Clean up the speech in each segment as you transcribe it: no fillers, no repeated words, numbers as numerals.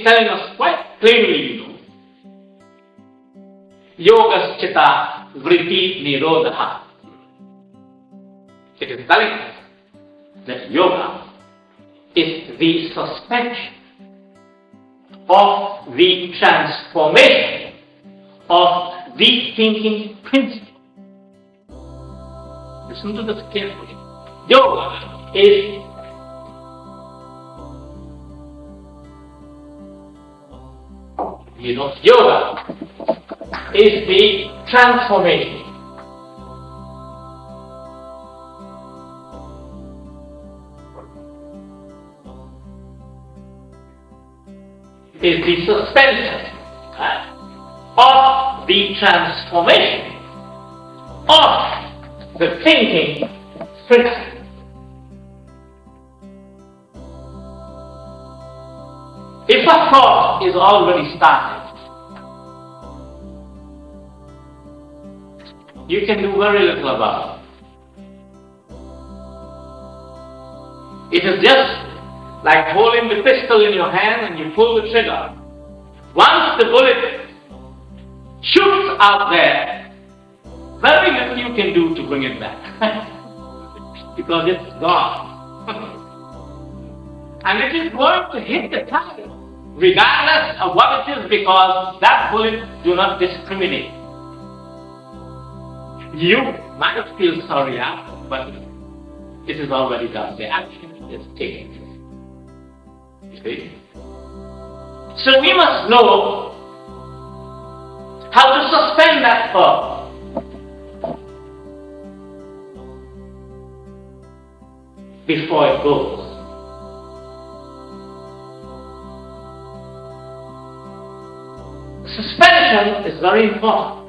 telling us quite clearly, Yoga Chitta Vritti Nirodha. It is telling us that yoga is the suspension of the transformation of the thinking principle. Listen to this carefully. Yoga is yoga is the transformation is the suspension of the transformation of the thinking principle. If a thought is already started, you can do very little about it. It is just like holding the pistol in your hand and you pull the trigger. Once the bullet shoots out there, very little you can do to bring it back because it's gone. And it is going to hit the target regardless of what it is, because that bullet do not discriminate. You might feel sorry after, but it is already done. The action is taken. You see? So we must know how to suspend that thought. Before it goes. Suspension is very important.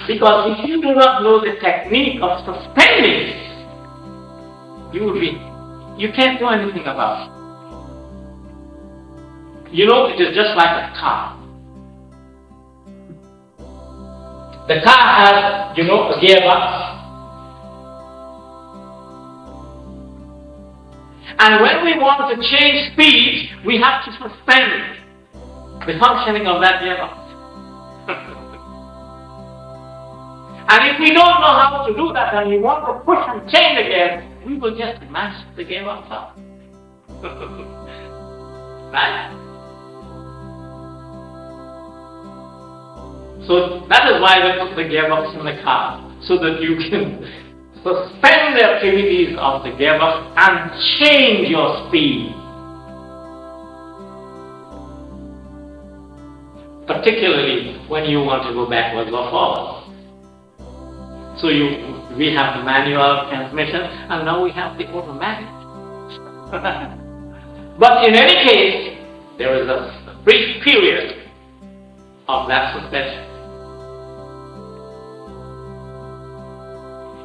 Because if you do not know the technique of suspending, you can't do anything about it. It is just like a car. The car has, a gearbox. And when we want to change speed, we have to suspend the functioning of that gearbox. And if we don't know how to do that and we want to push and change again, we will just mash the gearbox up. Right? So that is why they put the gearbox in the car, so that you can suspend the activities of the gearbox and change your speed. Particularly when you want to go backwards or forwards. So we have the manual transmission and now we have the automatic. But in any case, there is a brief period of that suspension.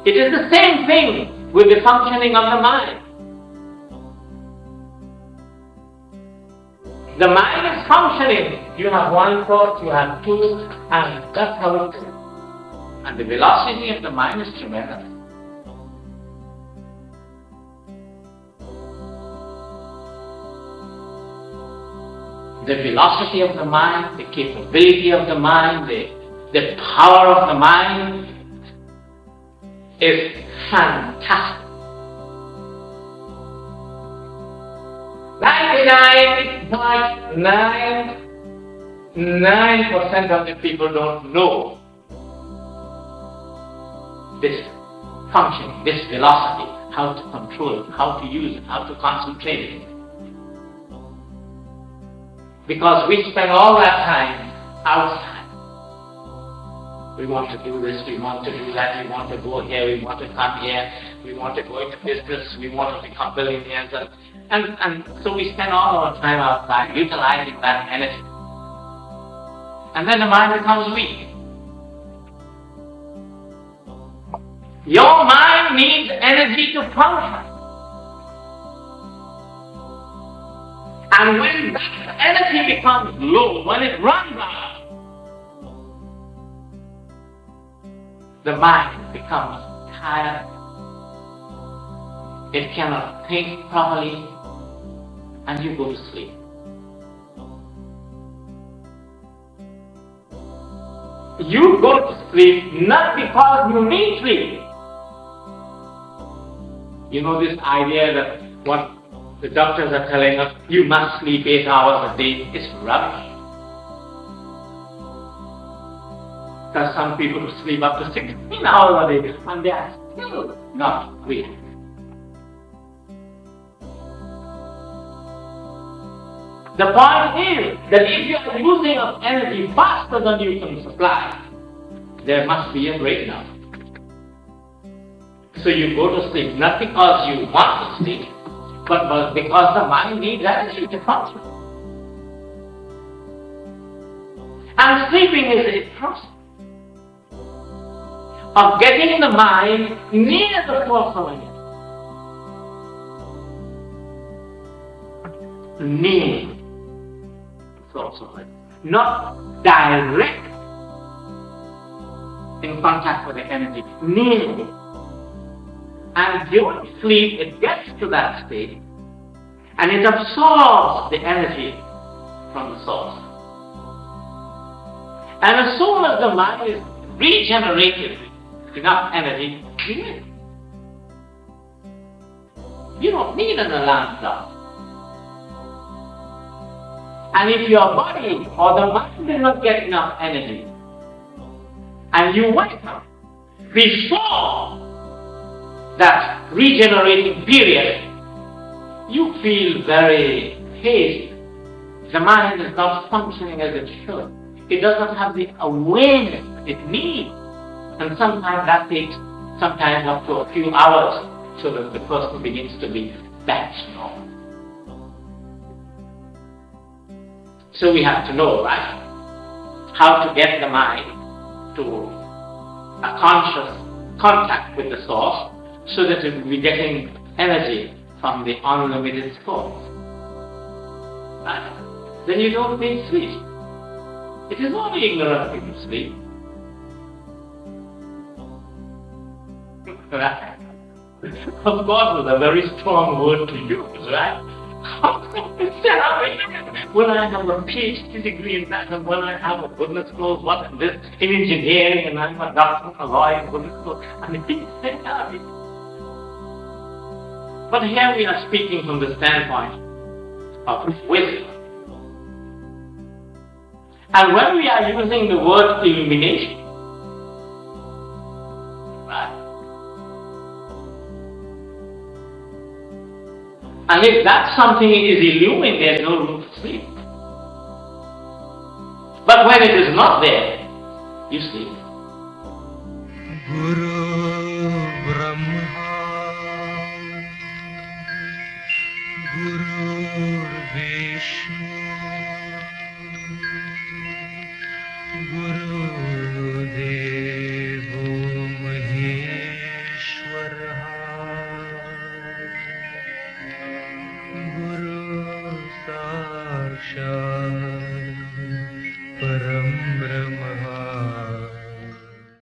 It is the same thing with the functioning of the mind. The mind is functioning. You have one thought, you have two, and that's how it is. And the velocity of the mind is tremendous. The velocity of the mind, the capability of the mind, the power of the mind is fantastic. 99.99% of the people don't know this function, this velocity, how to control it, how to use it, how to concentrate it. Because we spend all that time outside. We want to do this, we want to do that, we want to go here, we want to come here, we want to go into business, we want to become billionaires, and so we spend all our time outside utilizing that energy. And then the mind becomes weak. Your mind needs energy to function. And when that energy becomes low, when it runs out, the mind becomes tired. It cannot think properly, and you go to sleep. You go to sleep not because you need sleep. You know this idea that what the doctors are telling us, you must sleep 8 hours a day, is rubbish. Because some people sleep up to 16 hours a day and they are still not weak. The point is that if you are using up energy faster than you can supply, there must be a breakdown. So you go to sleep not because you want to sleep, but because the mind needs energy to function. And sleeping is a process of getting the mind near the source of energy. Near the source of energy. Not direct in contact with the energy. Near it. And during sleep, it gets to that state and it absorbs the energy from the source. And as soon as the mind is regenerated enough energy, you don't need an alarm clock. And if your body or the mind does not get enough energy, and you wake up before that regenerating period, you feel very hazy. The mind is not functioning as it should. It doesn't have the awareness it needs. And sometimes that takes sometimes up to a few hours so that the person begins to be back to normal. So we have to know, right, how to get the mind to a conscious contact with the source so that it will be getting energy from the unlimited source. Right? Then you don't need sleep. It is only ignorant people sleep. Right? Of course, it's a very strong word to use, right? When I have a PhD degree in that, and when I have a goodness knows what this in engineering, and I'm a doctor, a lawyer, goodness knows, and things like that. But here we are speaking from the standpoint of wisdom. And when we are using the word illumination, right? And if that something is illumined, there's no room for sleep. But when it is not there, you sleep. Guru Brahma, Guru Vishnu, Guru